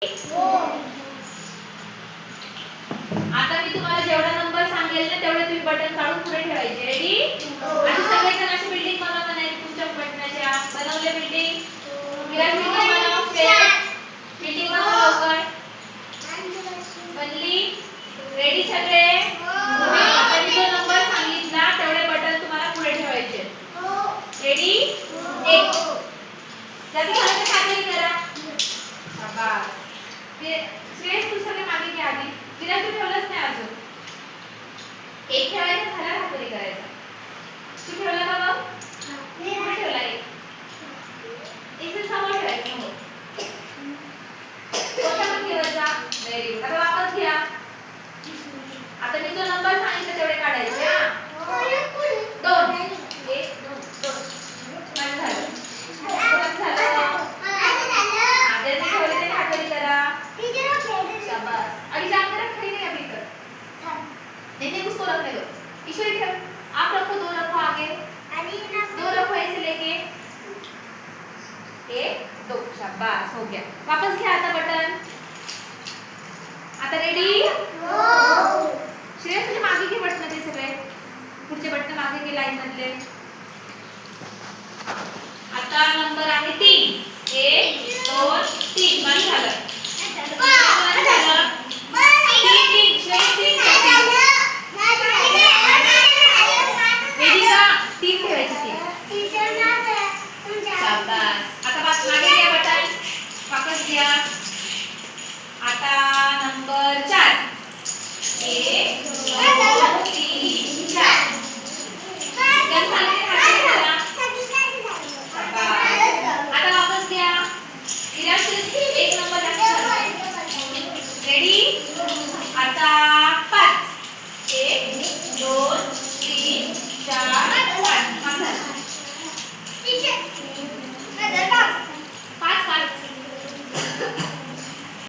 आता मी तुम्हाला जेवढा नंबर सांगेल ना तेवढे तुम्ही बटन काढून पुढे ठेवायचे. रेडी? आणि सगळेजण अशी बिल्डिंग बनवा नाही तुमच्या बटनाच्या. बनवले बिल्डिंग? विराट बिल्डिंग बनव. बिल्डिंग बनव लवकर. बनली? रेडी सगळे? आता मी जो नंबर सांगितला तेवढे बटन तुम्हाला पुढे ठेवायचे. रेडी? 1. त्याचं झालं तर खात्री करा. शाबास. श्रेयस तू सगळे मागे घे आधी. विराट तू ठेवलंच नाही अजून. 1 ठेवायचा झाला खात्री करायचा. तू ठेवला का मग? मी ठेवला 1. इथे समोर ठेवायचं समोर. कोणता पण ठेवायचा. Very good. आता वापस घ्या. आता मी जो नंबर सांगितला तेवढे काढायचे हा. 2. 1 2 2. माझं झालं. कोणाचं झालं? आधी ठेवले ते खात्री करा. शाबाश. अभी जाम कर खड़ी नहीं अभी तक. नहीं उसको रखने दो. ईश्वरी ठेव. आप रखो 2 रखो आगे. 2 रखो ऐसे लेके. 1 2 शाबाश हो गया. वापस घ्या आता बटन. आता रेडी? श्रेयस तुझे मागे घे बटन ते सगळे. पुढचे बटन मागे घे लाईन मधले. आता नंबर आहे 3. 1 2 3. माझं झालं. आता नंबर 4. 1 2